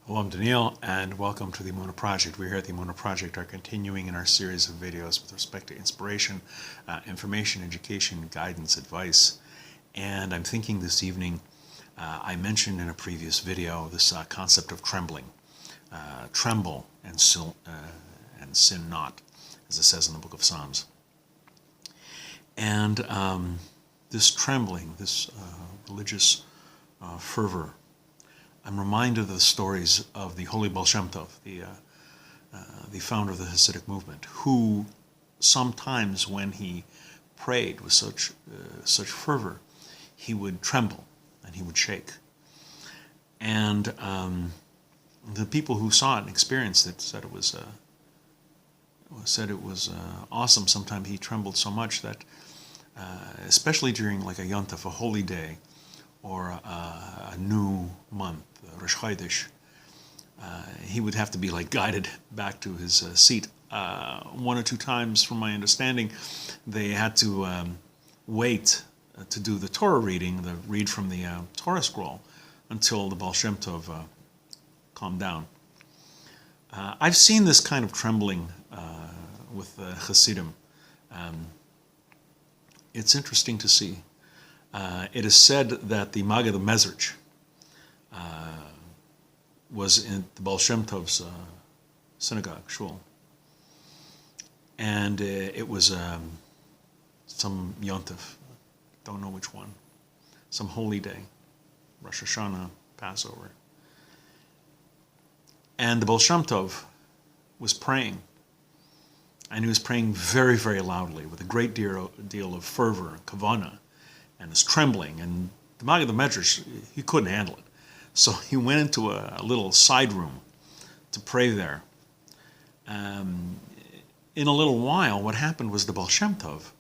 Hello, I'm Daniel, and welcome to the Emunah Project. We here at the Emunah Project are continuing in our series of videos with respect to inspiration, information, education, guidance, advice. And I'm thinking this evening, I mentioned in a previous video this concept of trembling. Tremble and sin not, as it says in the book of Psalms. And this trembling, this religious fervor, I'm reminded of the stories of the holy Baal Shem Tov, the founder of the Hasidic movement, who sometimes when he prayed with such fervor, he would tremble and he would shake. And the people who saw it and experienced it said it was awesome. Sometimes he trembled so much that, especially during like a Yontef, a holy day, or a new month, Rosh Chodesh, he would have to be like guided back to his seat. One or two times, from my understanding, they had to wait to do the Torah reading, the read from the Torah scroll, until the Baal Shem Tov calmed down. I've seen this kind of trembling with Hasidim. It's interesting to see. It is said that the Maggid of Mezritch was in the Baal Shem Tov's synagogue, shul. And it was some Yontef, don't know which one, some holy day, Rosh Hashanah, Passover. And the Baal Shem Tov was praying. And he was praying very, very loudly with a great deal of fervor and kavanah. And was trembling, and the Maggid of Mezritch, he couldn't handle it. So he went into a little side room to pray there. In a little while, what happened was the Baal Shem Tov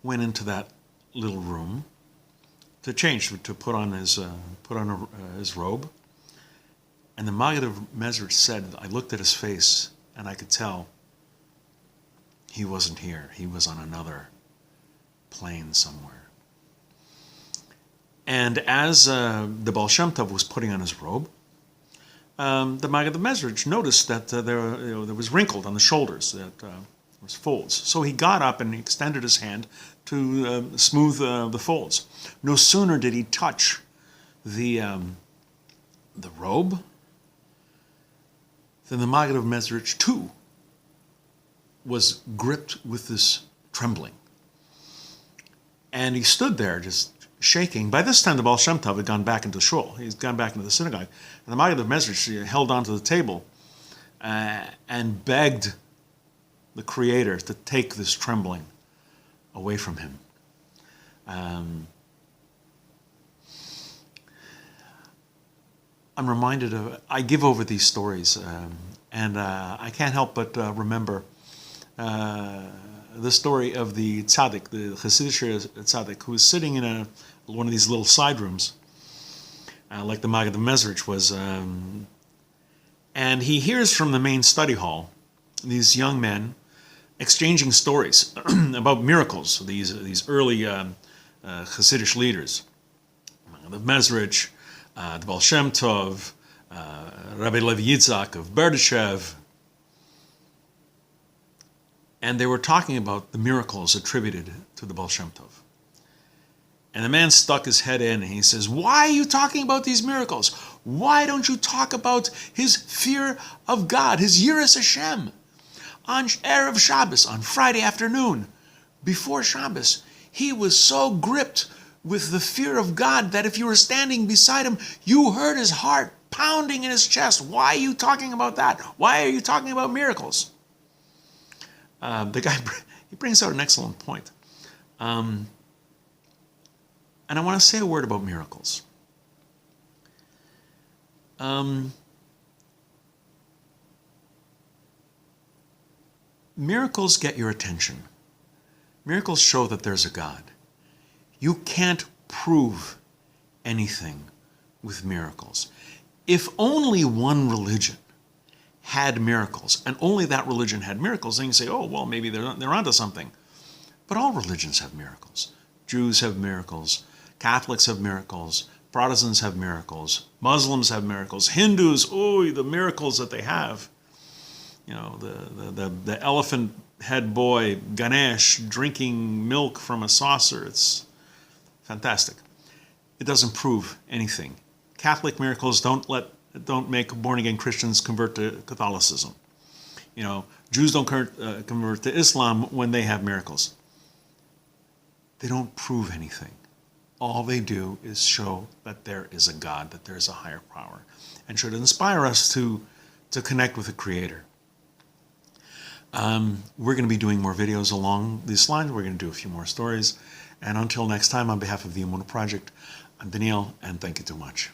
went into that little room to change, to put on his robe. And the Maggid of Mezritch said, I looked at his face, and I could tell he wasn't here. He was on another plane somewhere. And as the Baal Shem Tov was putting on his robe, the Maggid of Mezritch noticed that there was wrinkled on the shoulders, that there was folds. So he got up and he extended his hand to smooth the folds. No sooner did he touch the robe than the Maggid of Mezritch too was gripped with this trembling. And he stood there just shaking. By this time, the Baal Shem Tov had gone back into the shul. He's gone back into the synagogue. And the Maggid of Mezritch held onto the table and begged the Creator to take this trembling away from him. I'm reminded of, I give over these stories, and I can't help but remember the story of the tzaddik, the Hasidic tzaddik, who was sitting in one of these little side rooms, like the Maggid of Mezritch was, and he hears from the main study hall these young men exchanging stories about miracles. These early Hasidic leaders, the Mezritch, the Baal Shem Tov, Rabbi Levi Yitzhak of Berdyshev. And they were talking about the miracles attributed to the Baal Shem Tov. And the man stuck his head in and he says, why are you talking about these miracles? Why don't you talk about his fear of God, his Yiras Hashem? On Erev Shabbos, on Friday afternoon, before Shabbos, he was so gripped with the fear of God that if you were standing beside him, you heard his heart pounding in his chest. Why are you talking about that? Why are you talking about miracles? The guy, he brings out an excellent point. And I want to say a word about miracles. Miracles get your attention. Miracles show that there's a God. You can't prove anything with miracles. If only one religion had miracles, and only that religion had miracles, then you say, oh, well, maybe they're onto something. But all religions have miracles. Jews have miracles. Catholics have miracles. Protestants have miracles. Muslims have miracles. Hindus, oh, the miracles that they have. You know, the elephant head boy, Ganesh, drinking milk from a saucer. It's fantastic. It doesn't prove anything. Catholic miracles don't make born-again Christians convert to Catholicism. You know, Jews don't convert to Islam when they have miracles. They don't prove anything. All they do is show that there is a God, that there is a higher power, and should inspire us to connect with the Creator. We're going to be doing more videos along these lines. We're going to do a few more stories. And until next time, on behalf of the Emunah Project, I'm Daniel, and thank you too much.